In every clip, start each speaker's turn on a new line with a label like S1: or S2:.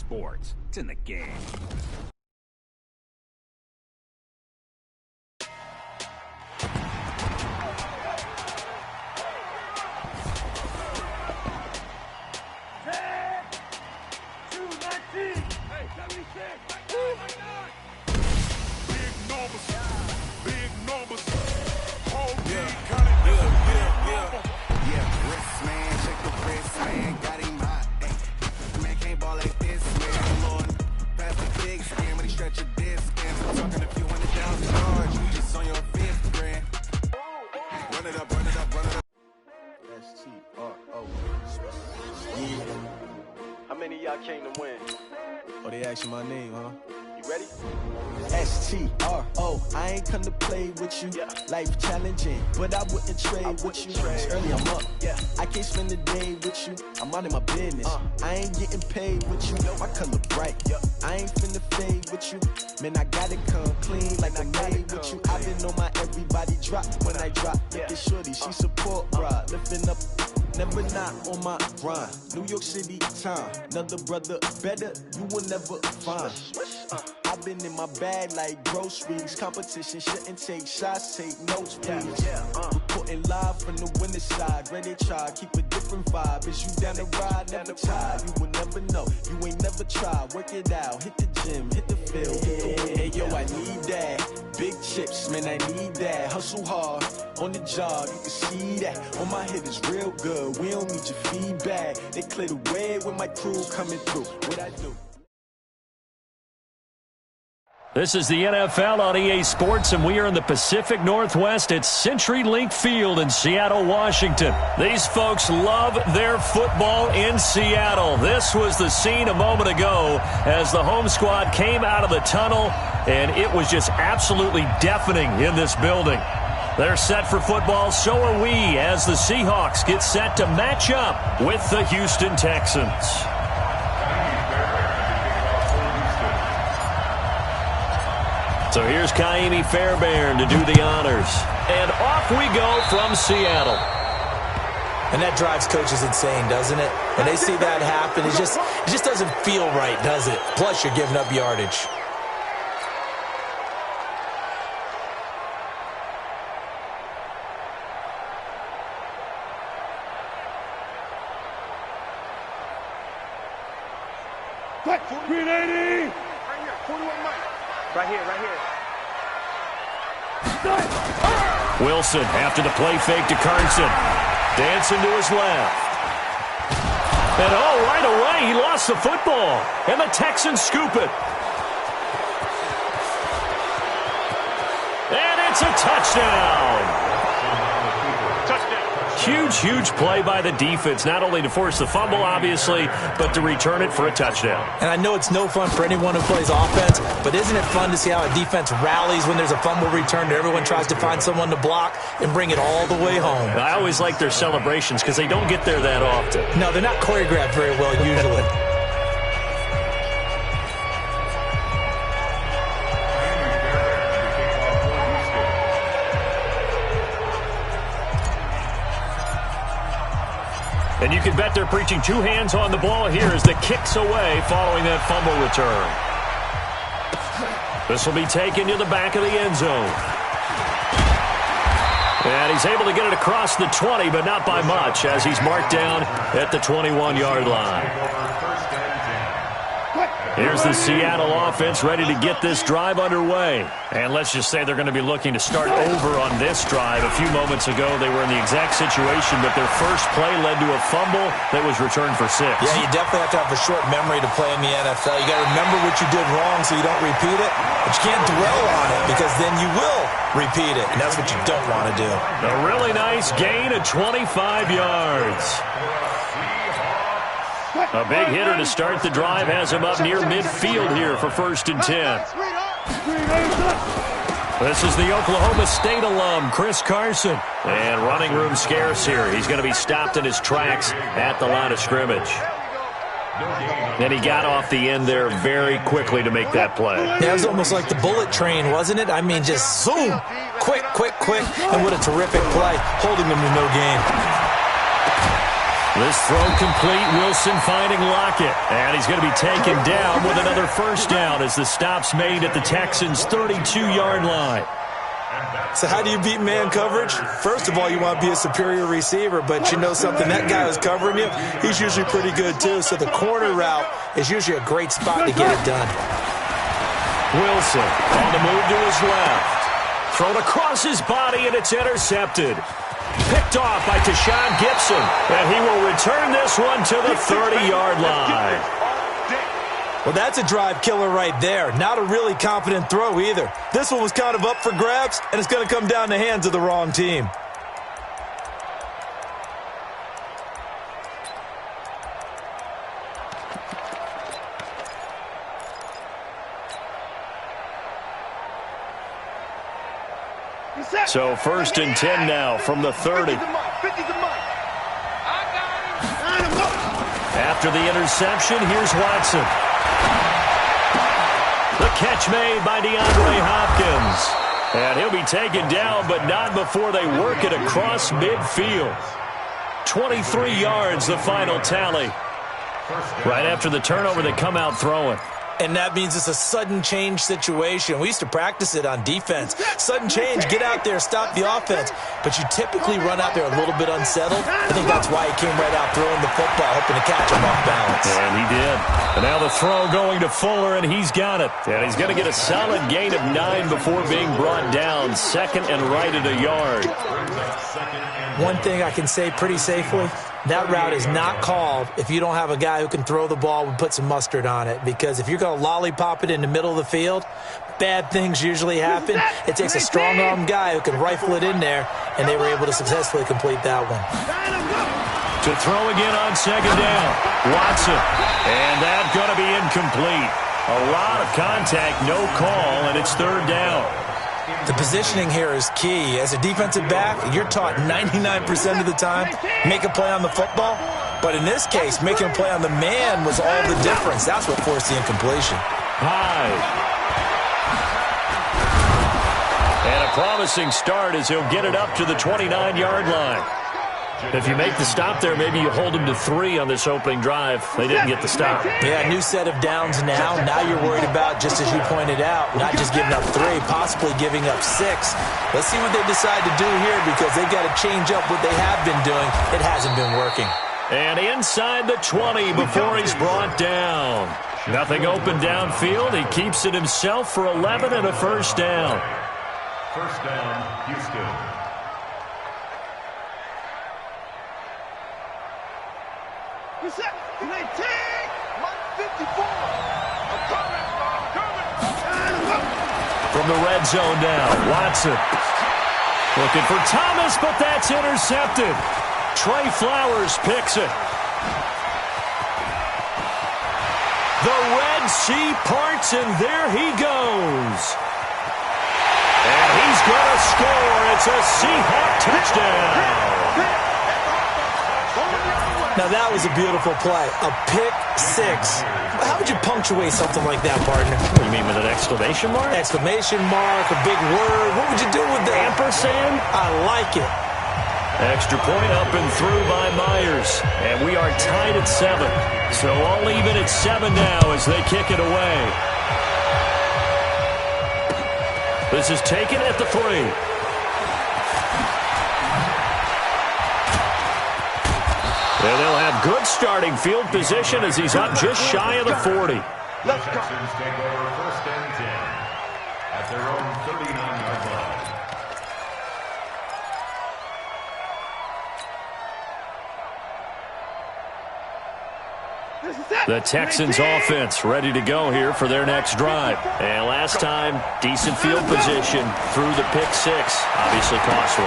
S1: sports. It's in the game.
S2: How many of y'all came to win?
S3: Oh, they asking my name, huh?
S2: You ready?
S3: STRO, I ain't come to play with you.
S2: Yeah.
S3: Life challenging, but I wouldn't trade with you. It's early, I'm up.
S2: Yeah.
S3: I can't spend the day with you. I'm out of my business. I ain't getting paid with you. My color bright. I ain't finna fade with you. Man, I gotta come clean like I made with you. I've been on my everybody drop when I drop. Look at shorty, she support, bruh. Lifting up. Never not on my grind. New York City time. Another brother better, you will never find. I've been in my bag like groceries. Competition shouldn't take shots, take notes, please. Reporting live from the winning side. Ready to try, keep a different vibe. Is you down the ride, never tired. You will never know, you ain't never tried. Work it out, hit the gym, hit the field, hit the wind. Hey yo, I need that. Big chips, man, I need that. Hustle hard, on the job, you can see that. On my head is real good, we don't need your feedback. They clear the way when my crew coming through. What I do?
S4: This is the NFL on EA Sports, and we are in the Pacific Northwest at CenturyLink Field in Seattle, Washington. These folks love their football in Seattle. This was the scene a moment ago as the home squad came out of the tunnel, and it was just absolutely deafening in this building. They're set for football, so are we, as the Seahawks get set to match up with the Houston Texans. So here's Kaimi Fairbairn to do the honors. And off we go from Seattle.
S5: And that drives coaches insane, doesn't it? When they see that happen, it just doesn't feel right, does it? Plus, you're giving up yardage.
S2: Green 80! Right here, 41 Mike. Right here.
S4: Wilson after the play fake to Carson. Dancing to his left. And right away, he lost the football. And the Texans scoop it. And it's a touchdown. Huge play by the defense, not only to force the fumble, obviously, but to return it for a touchdown.
S5: And I know it's no fun for anyone who plays offense, but isn't it fun to see how a defense rallies when there's a fumble return and everyone tries to find someone to block and bring it all the way home?
S4: I always like their celebrations because they don't get there that often.
S5: No, they're not choreographed very well usually.
S4: And you can bet they're preaching two hands on the ball here as the kick's away following that fumble return. This will be taken to the back of the end zone. And he's able to get it across the 20, but not by much, as he's marked down at the 21-yard line. Here's the Seattle offense ready to get this drive underway. And let's just say they're going to be looking to start over on this drive. A few moments ago, they were in the exact situation, but their first play led to a fumble that was returned for 6.
S5: Yeah, you definitely have to have a short memory to play in the NFL. You got to remember what you did wrong so you don't repeat it, but you can't dwell on it because then you will repeat it, and that's what you don't want to do.
S4: A really nice gain of 25 yards. A big hitter to start the drive has him up near midfield here for 1st and 10. This is the Oklahoma State alum, Chris Carson. And running room scarce here. He's going to be stopped in his tracks at the line of scrimmage. And he got off the end there very quickly to make that play.
S5: Yeah, it was almost like the bullet train, wasn't it? I mean, just zoom, quick, and what a terrific play, holding them to no gain.
S4: This throw complete. Wilson finding Lockett. And he's going to be taken down with another first down as the stop's made at the Texans' 32-yard line.
S5: So how do you beat man coverage? First of all, you want to be a superior receiver, but you know something, that guy who's covering you, he's usually pretty good too. So the corner route is usually a great spot to get it done.
S4: Wilson on the move to his left. Thrown across his body, and it's intercepted. Picked off by Tashawn Gibson, and he will return this one to the 30-yard line.
S5: Well, that's a drive killer right there. Not a really confident throw either. This one was kind of up for grabs, and it's going to come down the hands of the wrong team.
S4: So 1st and 10 now from the 30. After the interception, here's Watson. The catch made by DeAndre Hopkins. And he'll be taken down, but not before they work it across midfield. 23 yards, the final tally. Right after the turnover, they come out throwing.
S5: And that means it's a sudden change situation. We used to practice it on defense. Sudden change, get out there, stop the offense. But you typically run out there a little bit unsettled. I think that's why he came right out throwing the football, hoping to catch him off balance.
S4: And he did. And now the throw going to Fuller, and he's got it. And he's going to get a solid gain of 9 before being brought down. Second and right at a yard.
S5: One thing I can say pretty safely, that route is not called if you don't have a guy who can throw the ball and put some mustard on it. Because if you're going to lollipop it in the middle of the field, bad things usually happen. It takes a strong-armed guy who can rifle it in there, and they were able to successfully complete that one.
S4: To throw again on second down, Watson. And that's going to be incomplete. A lot of contact, no call, and it's 3rd down.
S5: The positioning here is key. As a defensive back, you're taught 99% of the time, make a play on the football. But in this case, making a play on the man was all the difference. That's what forced the incompletion.
S4: Hyde. And a promising start as he'll get it up to the 29-yard line. If you make the stop there, maybe you hold them to 3 on this opening drive. They didn't get the stop.
S5: Yeah, new set of downs now. Now you're worried about, just as you pointed out, not just giving up 3, possibly giving up 6. Let's see what they decide to do here, because they've got to change up what they have been doing. It hasn't been working.
S4: And inside the 20 before he's brought down. Nothing open downfield. He keeps it himself for 11 and a first down.
S2: First down, Houston.
S4: From the red zone now, Watson. Looking for Thomas, but that's intercepted. Trey Flowers picks it. The Red Sea parts, and there he goes. And he's going to score. It's a Seahawk touchdown.
S5: Now, that was a beautiful play. A pick 6. How would you punctuate something like that, partner?
S4: What do you mean, with an exclamation mark?
S5: Exclamation mark, a big word. What would you do with that?
S4: Ampersand?
S5: I like it.
S4: Extra point up and through by Myers. And we are tied at 7. So all even at 7 now as they kick it away. This is taken at the 3. And they'll have good starting field position as he's up just shy of the 40.
S2: Let's go. Texans take over 1st and 10 at their own 39-yard line.
S4: The Texans offense ready to go here for their next drive. And last time, decent field position through the pick 6. Obviously costly.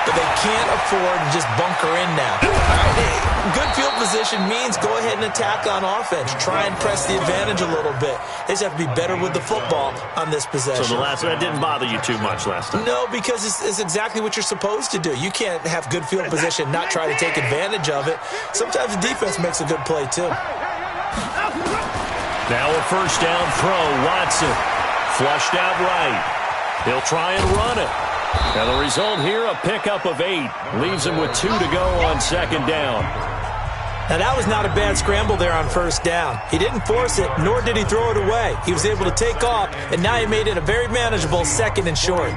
S5: But they can't afford to just bunker in now. Good field position means go ahead and attack on offense. Try and press the advantage a little bit. They just have to be better with the football on this possession.
S4: So that didn't bother you too much last time?
S5: No, because it's exactly what you're supposed to do. You can't have good field position, not try to take advantage of it. Sometimes the defense makes a good play, too.
S4: Now a first down throw. Watson flushed out right. He'll try and run it. And the result here, a pickup of 8. Leaves him with 2 to go on second down.
S5: Now, that was not a bad scramble there on first down. He didn't force it, nor did he throw it away. He was able to take off, and now he made it a very manageable 2nd and short.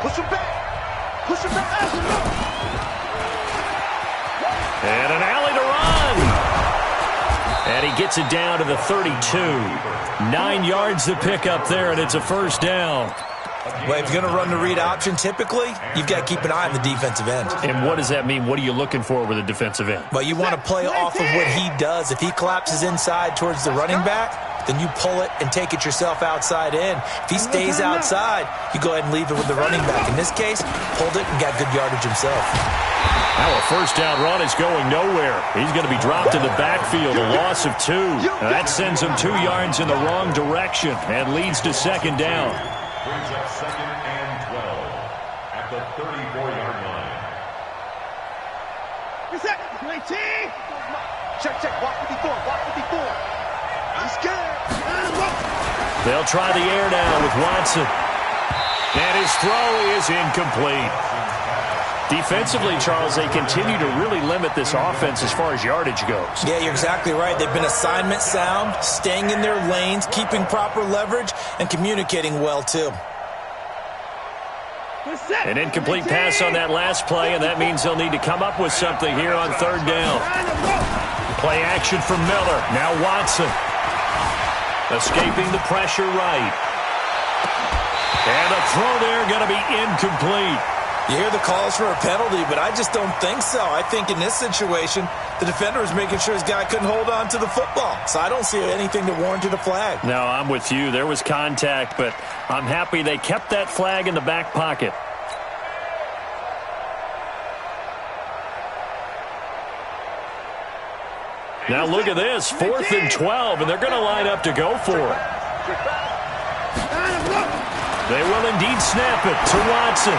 S1: Push him back. Push him back.
S4: And an alley to run. And he gets it down to the 32. 9 yards to pick up there, and it's a first down.
S5: Well, if you're going to run the read option, typically, you've got to keep an eye on the defensive end.
S4: And what does that mean? What are you looking for with a defensive end?
S5: Well, you want to play off of what he does. If he collapses inside towards the running back, then you pull it and take it yourself outside in. If he stays outside, you go ahead and leave it with the running back. In this case, pulled it and got good yardage himself.
S4: Now a first down run is going nowhere. He's going to be dropped in the backfield, a loss of 2. Now that sends him 2 yards in the wrong direction and leads to second down.
S2: Brings up 2nd and 12 at the 34-yard line.
S1: Reset. 19. Check. Watch what he's doing. He's scared.
S4: They'll try the air now with Watson. And his throw is incomplete. Defensively, Charles, they continue to really limit this offense as far as yardage goes.
S5: Yeah, you're exactly right. They've been assignment sound, staying in their lanes, keeping proper leverage, and communicating well, too.
S4: An incomplete pass on that last play, and that means they'll need to come up with something here on third down. Play action from Miller. Now Watson. Escaping the pressure right. And a throw there going to be incomplete.
S5: You hear the calls for a penalty, but I just don't think so. I think in this situation, the defender was making sure his guy couldn't hold on to the football. So I don't see anything that warranted a flag.
S4: No, I'm with you. There was contact, but I'm happy they kept that flag in the back pocket. Now look at this, 4th and 12, and they're going to line up to go for it. They will indeed snap it to Watson.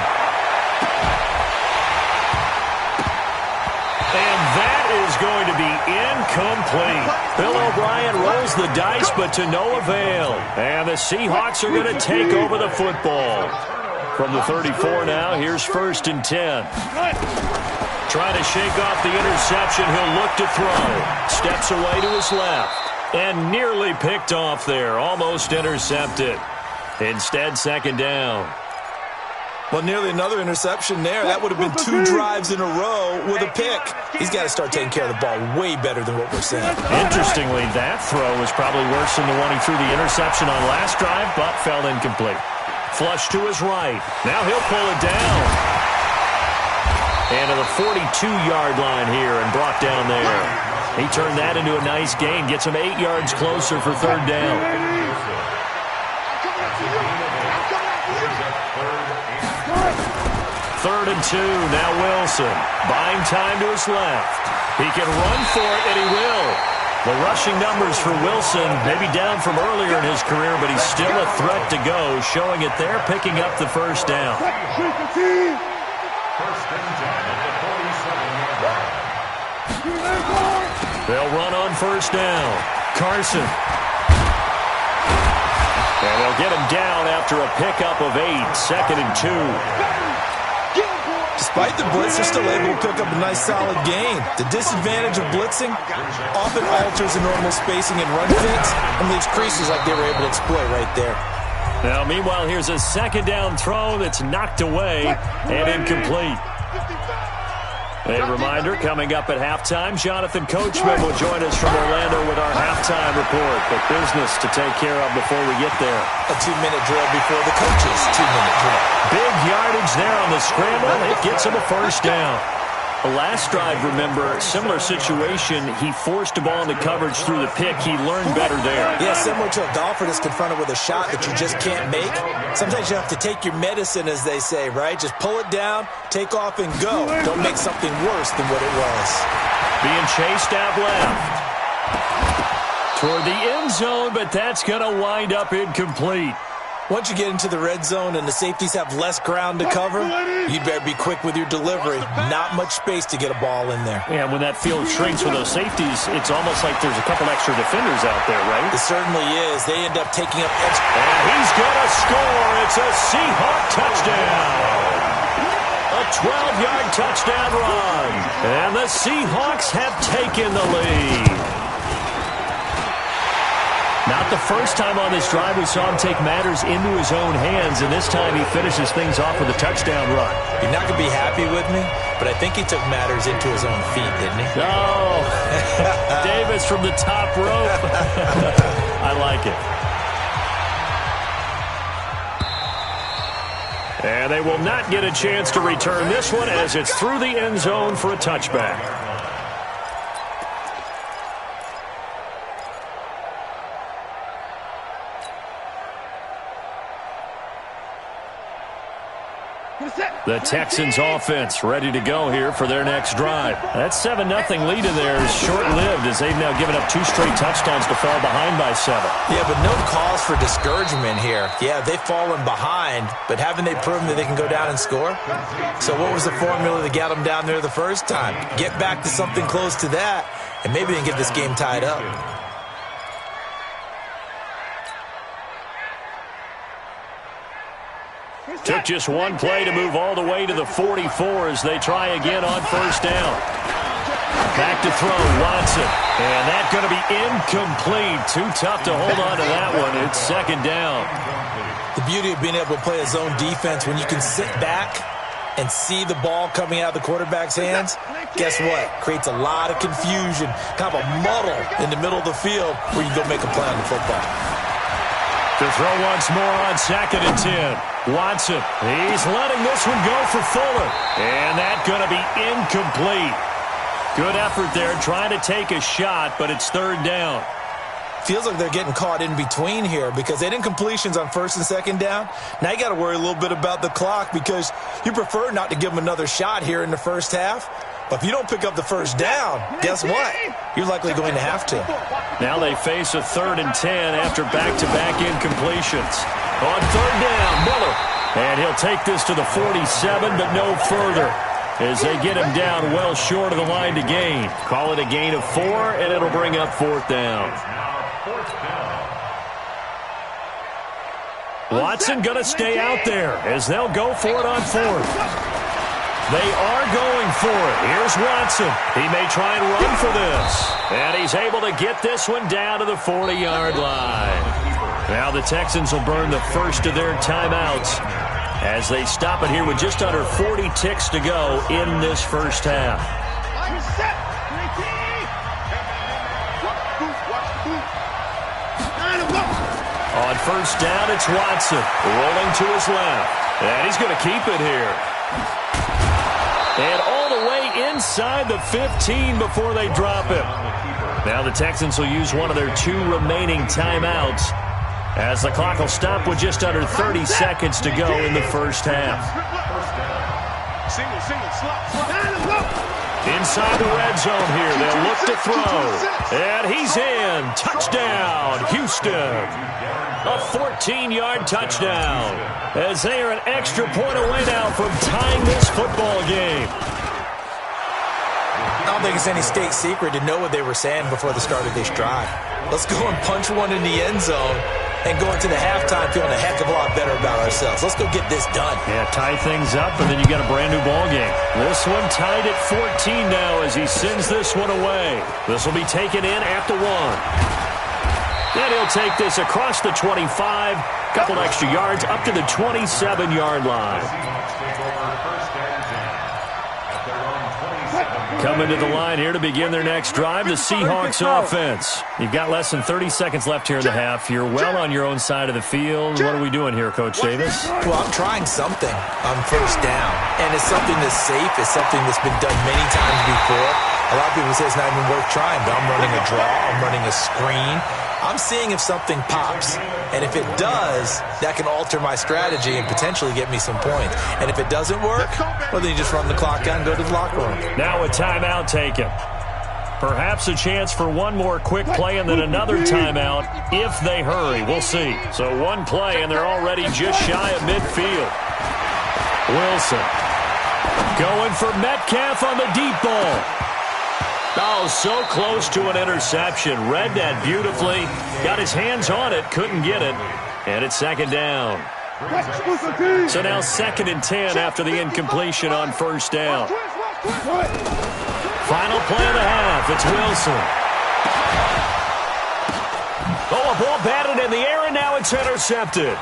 S4: And that is going to be incomplete. Bill O'Brien rolls the dice, but to no avail. And the Seahawks are going to take over the football. From the 34 now, here's 1st and 10. Trying to shake off the interception, he'll look to throw. Steps away to his left. And nearly picked off there, almost intercepted. Instead, second down.
S5: Well, nearly another interception there. That would have been 2 drives in a row with a pick. He's got to start taking care of the ball way better than what we're seeing.
S4: Interestingly, that throw was probably worse than the one he threw the interception on last drive, but fell incomplete. Flush to his right. Now he'll pull it down. And to the 42-yard line here and brought down there. He turned that into a nice gain. Gets him 8 yards closer for third down. 3rd and 2, now Wilson. Buying time to his left. He can run for it, and he will. The rushing numbers for Wilson maybe down from earlier in his career, but he's still a threat to go, showing it there, picking up the first down.
S2: 1st and 10 at the 47-yard line.
S4: They'll run on first down. Carson. And they'll get him down after a pickup of 8, 2nd and 2.
S5: Despite the blitz, they're still able to pick up a nice solid gain. The disadvantage of blitzing often alters the normal spacing and run fits and leaves creases like they were able to exploit right there.
S4: Now, meanwhile, here's a second down throw that's knocked away and incomplete. A reminder, coming up at halftime, Jonathan Coachman will join us from Orlando with our halftime report. But business to take care of before we get there.
S5: A 2-minute drill before the coach's 2-minute drill.
S4: Big yardage there on the scramble. It gets him a first down. The last drive, remember, similar situation. He forced a ball into coverage through the pick. He learned better there.
S5: Yeah, similar to a golfer that's confronted with a shot that you just can't make. Sometimes you have to take your medicine, as they say, right? Just pull it down, take off, and go. Don't make something worse than what it was.
S4: Being chased out left. Toward the end zone, but that's going to wind up incomplete.
S5: Once you get into the red zone and the safeties have less ground to cover, you'd better be quick with your delivery. Not much space to get a ball in there.
S4: Yeah, when that field shrinks with those safeties, it's almost like there's a couple extra defenders out there, right?
S5: It certainly is. They end up taking up extra.
S4: And he's going to score. It's a Seahawk touchdown. A 12-yard touchdown run. And the Seahawks have taken the lead. Not the first time on this drive we saw him take matters into his own hands, and this time he finishes things off with a touchdown run.
S5: You're not going to be happy with me, but I think he took matters into his own feet, didn't he?
S4: Oh, Davis from the top rope. I like it. And they will not get a chance to return this one as it's through the end zone for a touchback. The Texans offense ready to go here for their next drive. That 7-0 lead in there is short-lived as they've now given up 2 straight touchdowns to fall behind by 7.
S5: Yeah, but no cause for discouragement here. Yeah, they've fallen behind, but haven't they proven that they can go down and score? So what was the formula that got them down there the first time? Get back to something close to that, and maybe they can get this game tied up.
S4: Took just one play to move all the way to the 44 as they try again on first down. Back to throw, Watson. And that's going to be incomplete. Too tough to hold on to that one. It's second down.
S5: The beauty of being able to play a zone defense when you can sit back and see the ball coming out of the quarterback's hands, guess what? Creates a lot of confusion, kind of a muddle in the middle of the field where you go make a play on the football.
S4: To throw once more on 2nd and 10. Watson, he's letting this one go for Fuller. And that's going to be incomplete. Good effort there trying to take a shot, but it's third down.
S5: Feels like they're getting caught in between here because they did incompletions on 1st and 2nd down. Now you got to worry a little bit about the clock because you prefer not to give them another shot here in the first half. But if you don't pick up the first down, guess what? You're likely going to have to.
S4: Now they face a 3rd and 10 after back-to-back incompletions. On 3rd down, Miller. And he'll take this to the 47, but no further as they get him down well short of the line to gain. Call it a gain of 4, and it'll bring up 4th down. Watson going to stay out there as they'll go for it on 4th. They are going for it. Here's Watson. He may try and run for this. And he's able to get this one down to the 40-yard line. Now the Texans will burn the first of their timeouts as they stop it here with just under 40 ticks to go in this first half. On first down, it's Watson rolling to his left. And he's going to keep it here. And all the way inside the 15 before they drop it. Now the Texans will use one of their 2 remaining timeouts as the clock will stop with just under 30 seconds to go in the first half. Inside the red zone here, they'll look to throw. And he's in. Touchdown, Houston. A 14-yard touchdown as they are an extra point away now from tying this football game.
S5: I don't think it's any state secret to know what they were saying before the start of this drive. Let's go and punch one in the end zone and go into the halftime feeling a heck of a lot better about ourselves. Let's go get this done.
S4: Yeah, tie things up, and then you got a brand-new ball game. This one tied at 14 now as he sends this one away. This will be taken in at the 1. And he'll take this across the 25, couple extra yards, up to the 27-yard line. Coming to the line here to begin their next drive, the Seahawks offense. You've got less than 30 seconds left here in the half. You're well on your own side of the field. What are we doing here, Coach Davis?
S5: Well, I'm trying something on first down, and it's something that's safe. It's something that's been done many times before. A lot of people say it's not even worth trying, but I'm running a draw. I'm running a screen. I'm seeing if something pops, and if it does, that can alter my strategy and potentially get me some points. And if it doesn't work, well, then you just run the clock out and go to the locker room.
S4: Now a timeout taken. Perhaps a chance for one more quick play and then another timeout if they hurry. We'll see. So one play, and they're already just shy of midfield. Wilson going for Metcalf on the deep ball. Oh, so close to an interception. Read that beautifully. Got his hands on it, couldn't get it. And it's second down. So now 2nd and 10 after the incompletion on first down. Final play of the half. It's Wilson. Oh, a ball batted in the air, and now it's intercepted.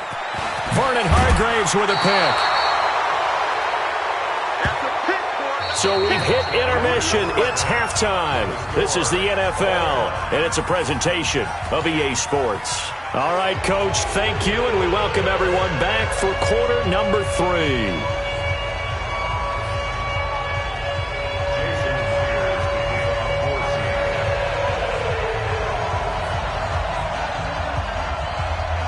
S4: Vernon Hargreaves with a pick. So we've hit intermission. It's halftime. This is the NFL, and it's a presentation of EA Sports. All right, Coach, thank you, and we welcome everyone back for quarter number 3.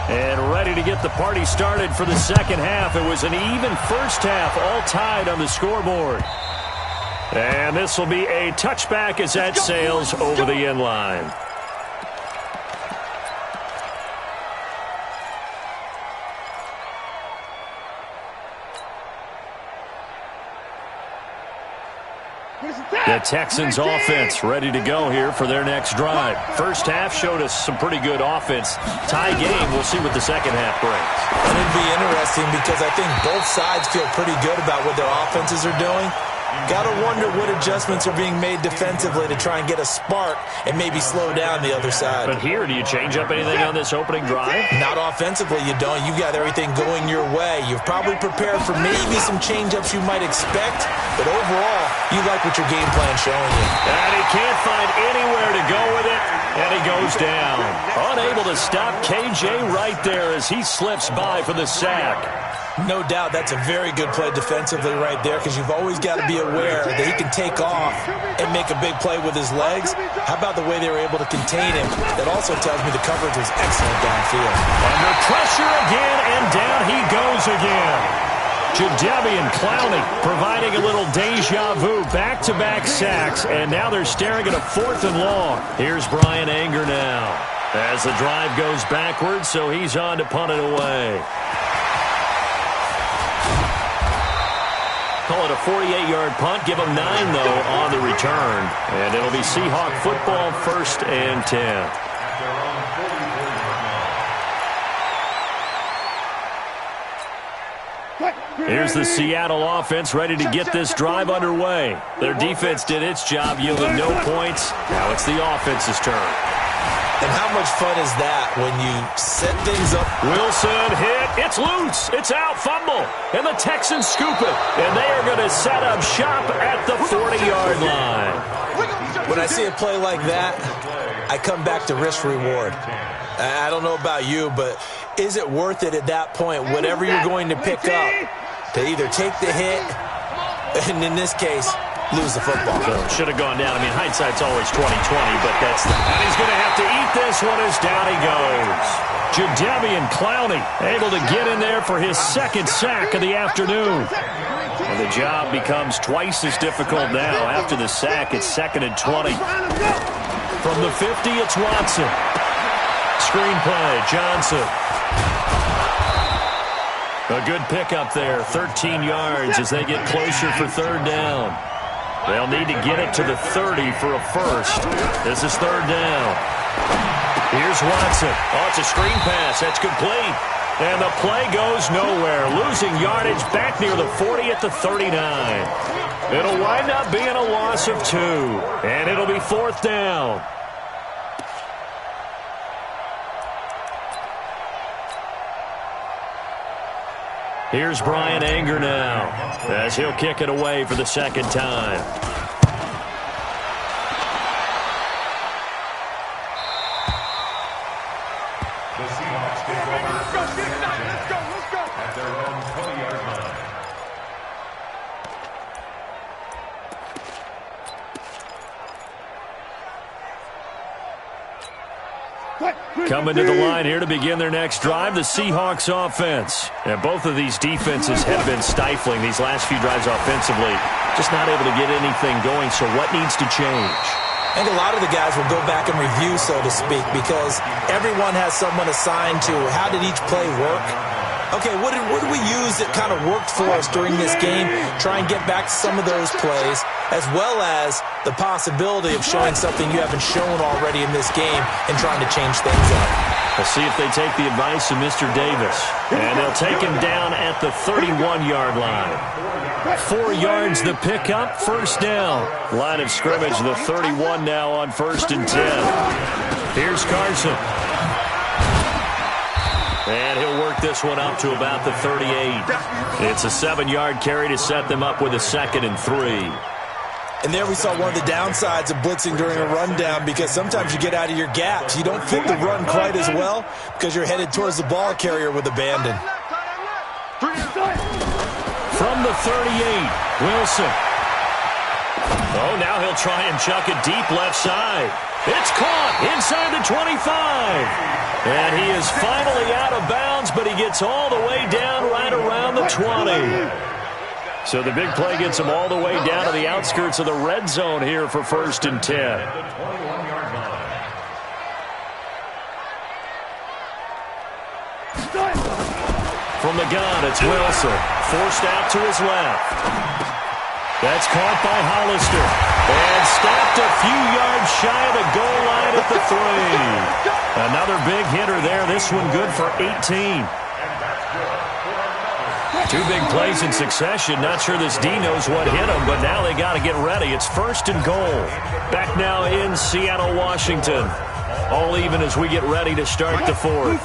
S4: And ready to get the party started for the second half. It was an even first half, all tied on the scoreboard. And this will be a touchback as that sails over the end line. The Texans offense ready to go here for their next drive. First half showed us some pretty good offense. Tie game, we'll see what the second half brings.
S5: And it'd be interesting because I think both sides feel pretty good about what their offenses are doing. Got to wonder what adjustments are being made defensively to try and get a spark and maybe slow down the other side.
S4: But here, do you change up anything on this opening drive?
S5: Not offensively, you don't. You've got everything going your way. You've probably prepared for maybe some change-ups you might expect, but overall, you like what your game plan's showing you.
S4: And he can't find anywhere to go with it, and he goes down. Unable to stop KJ right there as he slips by for the sack.
S5: No doubt that's a very good play defensively right there because you've always got to be aware that he can take off and make a big play with his legs. How about the way they were able to contain him? That also tells me the coverage was excellent downfield.
S4: Under pressure again, and down he goes again. Jadeveon Clowney providing a little deja vu, back-to-back sacks, and now they're staring at a 4th and long. Here's Bryan Anger now as the drive goes backwards, so he's on to punt it away. Call it a 48-yard punt. Give them 9, though, on the return. And it'll be Seahawk football, 1st and 10. Here's the Seattle offense ready to get this drive underway. Their defense did its job, yielding no points. Now it's the offense's turn.
S5: And how much fun is that when you set things up?
S4: Wilson hit. It's loose. It's out. Fumble. And the Texans scoop it. And they are going to set up shop at the 40-yard line.
S5: When I see a play like that, I come back to risk-reward. I don't know about you, but is it worth it at that point, whatever you're going to pick up, to either take the hit, and in this case, lose the football?
S4: Should have gone down. I mean, hindsight's always 20/20, but that's the... And he's going to have to eat this one as down he goes. Jadeveon Clowney able to get in there for his 2nd sack of the afternoon. And the job becomes twice as difficult now. After the sack, it's 2nd and 20. From the 50, it's Watson. Screenplay, Johnson. A good pickup there, 13 yards as they get closer for 3rd down. They'll need to get it to the 30 for a first. This is 3rd down. Here's Watson. Oh, it's a screen pass. That's complete. And the play goes nowhere. Losing yardage back near the 40 at the 39. It'll wind up being a loss of 2. And it'll be 4th down. Here's Bryan Anger now as he'll kick it away for the 2nd time.
S2: The Seahawks take over first and 10 at their own 20-yard line.
S4: Coming to the line here to begin their next drive, the Seahawks offense. And both of these defenses have been stifling these last few drives offensively. Just not able to get anything going, so what needs to change?
S5: I think a lot of the guys will go back and review, so to speak, because everyone has someone assigned to how did each play work. Okay, what did we use that kind of worked for us during this game? Try and get back to some of those plays, as well as the possibility of showing something you haven't shown already in this game and trying to change things up.
S4: We'll see if they take the advice of Mr. Davis. And they'll take him down at the 31-yard line. 4 yards the pickup, first down. Line of scrimmage, the 31 now on 1st and 10. Here's Carson. And he'll work this one up to about the 38. It's a 7-yard carry to set them up with a 2nd and 3.
S5: And there we saw one of the downsides of blitzing during a rundown, because sometimes you get out of your gaps. You don't fit the run quite as well because you're headed towards the ball carrier with abandon.
S4: From the 38, Wilson. Oh, now he'll try and chuck it deep left side. It's caught inside the 25. And he is finally out of bounds, but he gets all the way down right around the 20. So the big play gets him all the way down to the outskirts of the red zone here for 1st and 10. From the gun, it's Wilson. Forced out to his left. That's caught by Hollister. And stopped a few yards shy of the goal line at the 3. Another big hitter there. This one good for 18. 2 big plays in succession. Not sure this D knows what hit him, but now they got to get ready. It's 1st and goal. Back now in Seattle, Washington. All even as we get ready to start the 4th.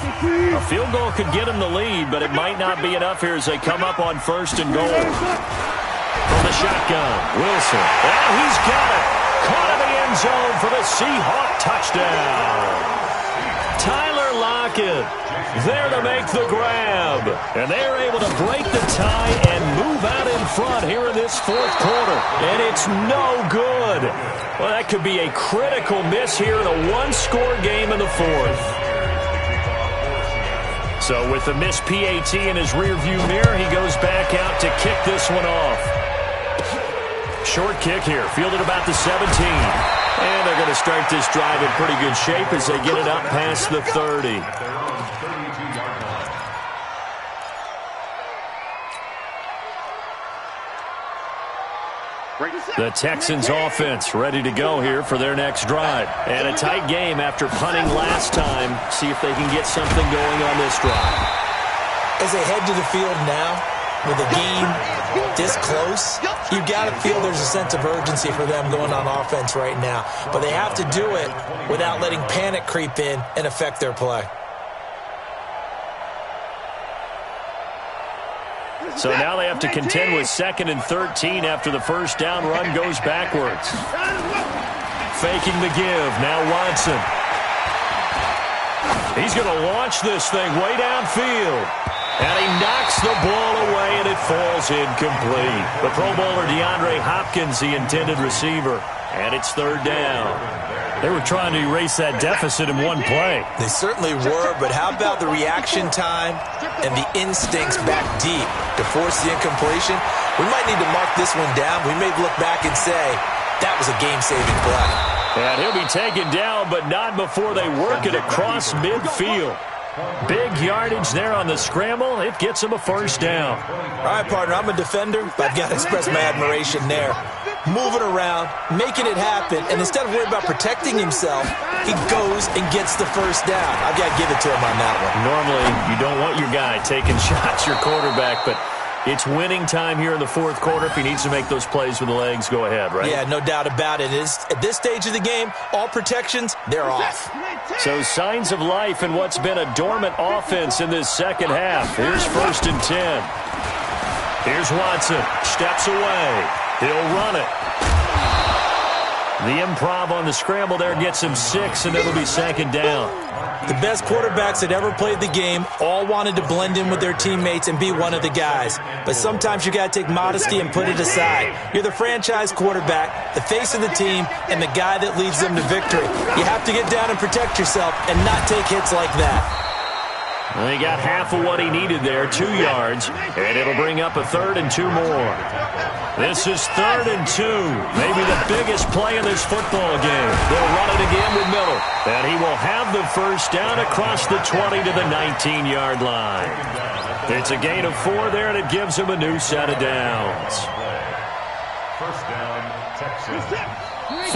S4: A field goal could get them the lead, but it might not be enough here as they come up on 1st and goal. From the shotgun, Wilson. And he's got it. Caught in the end zone for the Seahawk touchdown. Tyler Lockett there to make the grab. And they're able to break the tie and move out in front here in this 4th quarter. And it's no good. Well, that could be a critical miss here in a 1-score game in the 4th. So with the missed PAT in his rearview mirror, he goes back out to kick this one off. Short kick here, fielded about the 17. And they're going to start this drive in pretty good shape as they get it up past the 30. The Texans offense ready to go here for their next drive. And a tight game after punting last time. See if they can get something going on this drive.
S5: As they head to the field now, with the game this close, you've got to feel there's a sense of urgency for them going on offense right now. But they have to do it without letting panic creep in and affect their play.
S4: So now they have to contend with 2nd and 13 after the first down run goes backwards. Faking the give. Now Watson. He's going to launch this thing way downfield. And he knocks the ball away, and it falls incomplete. The Pro Bowler DeAndre Hopkins, the intended receiver. And it's 3rd down. They were trying to erase that deficit in one play.
S5: They certainly were, but how about the reaction time and the instincts back deep to force the incompletion? We might need to mark this one down. We may look back and say, that was a game-saving play.
S4: And he'll be taken down, but not before they work it across midfield. Big yardage there on the scramble. It gets him a 1st down.
S5: All right, partner, I'm a defender, but I've got to express my admiration there. Moving around, making it happen, and instead of worrying about protecting himself, he goes and gets the 1st down. I've got to give it to him on that one.
S4: Normally, you don't want your guy taking shots, your quarterback, but it's winning time here in the 4th quarter. If he needs to make those plays with the legs, go ahead, right?
S5: Yeah, no doubt about it. At this stage of the game, all protections, they're off.
S4: So signs of life in what's been a dormant offense in this 2nd half. Here's 1st and 10. Here's Watson. Steps away. He'll run it. The improv on the scramble there gets him 6, and it'll be 2nd down.
S5: The best quarterbacks that ever played the game all wanted to blend in with their teammates and be one of the guys. But sometimes you got to take modesty and put it aside. You're the franchise quarterback, the face of the team, and the guy that leads them to victory. You have to get down and protect yourself and not take hits like that.
S4: He got half of what he needed there, 2 yards, and it'll bring up a 3rd and 2 more. This is 3rd and 2, maybe the biggest play of this football game. They'll run it again with Miller, and he will have the first down across the 20 to the 19-yard line. It's a gain of 4 there, and it gives him a new set of downs.
S2: First down, Texans.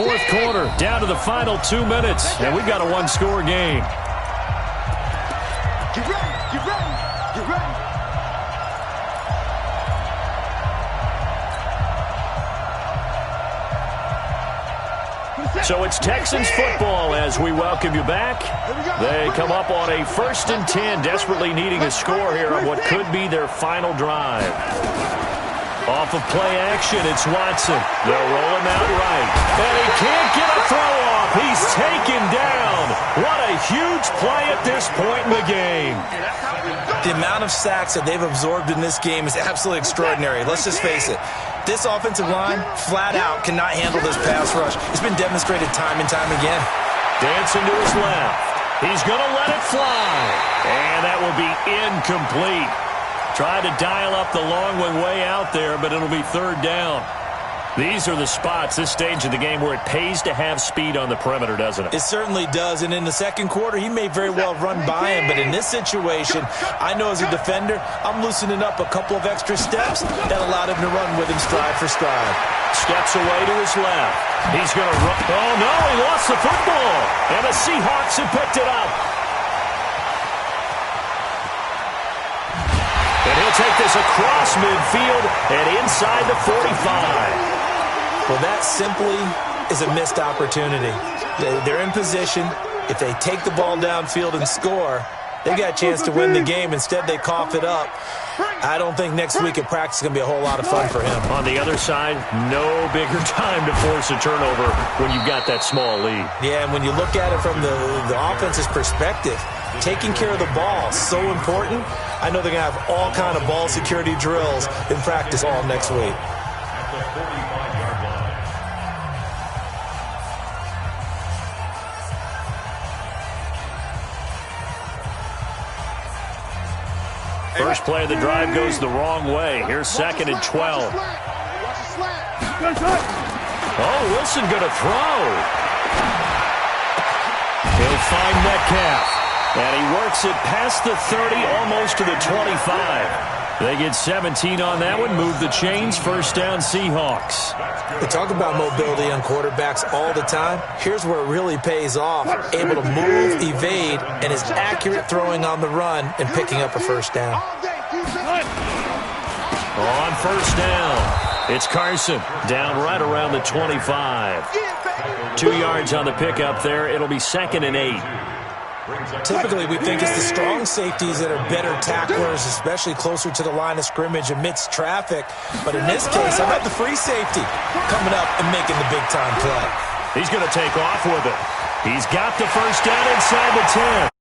S4: 4th quarter, down to the final 2 minutes, and we've got a 1-score game.
S1: Get ready, get ready, get ready.
S4: So it's Texans football as we welcome you back. They come up on a 1st and 10, desperately needing a score here on what could be their final drive. Off of play action, it's Watson. They'll roll him out right. And he can't get a throw off. He's taken down. What a huge play at this point in the game.
S5: The amount of sacks that they've absorbed in this game is absolutely extraordinary. Let's just face it. This offensive line, flat out, cannot handle this pass rush. It's been demonstrated time and time again.
S4: Dancing to his left. He's going to let it fly. And that will be incomplete. Tried to dial up the long one way out there, but it'll be 3rd down. These are the spots, this stage of the game, where it pays to have speed on the perimeter, doesn't it?
S5: It certainly does, and in the 2nd quarter, he may very well run by him, but in this situation, I know as a defender, I'm loosening up a couple of extra steps that allowed him to run with him stride for stride.
S4: Steps away to his left. He's going to run. Oh, no, he lost the football, and the Seahawks have picked it up. And he'll take this across midfield and inside the 45.
S5: Well, that simply is a missed opportunity. They're in position. If they take the ball downfield and score, they got a chance to win the game. Instead, they cough it up. I don't think next week at practice is going to be a whole lot of fun for him.
S4: On the other side, no bigger time to force a turnover when you've got that small lead.
S5: Yeah, and when you look at it from the offense's perspective, taking care of the ball is so important. I know they're going to have all kind of ball security drills in practice all next week.
S2: At the 45-yard line.
S4: First play of the drive goes the wrong way. Here's 2nd and 12. Oh, Wilson going to throw. He'll find Metcalf. And he works it past the 30, almost to the 25. They get 17 on that one, move the chains, 1st down Seahawks.
S5: We talk about mobility on quarterbacks all the time. Here's where it really pays off. Able to move, evade, and is accurate throwing on the run and picking up a 1st down.
S4: On 1st down, it's Carson, down right around the 25. 2 yards on the pickup there. It'll be 2nd and 8.
S5: Typically, we think it's the strong safeties that are better tacklers, especially closer to the line of scrimmage amidst traffic. But in this case, how about the free safety coming up and making the big-time play?
S4: He's going to take off with it. He's got the 1st down inside the 10.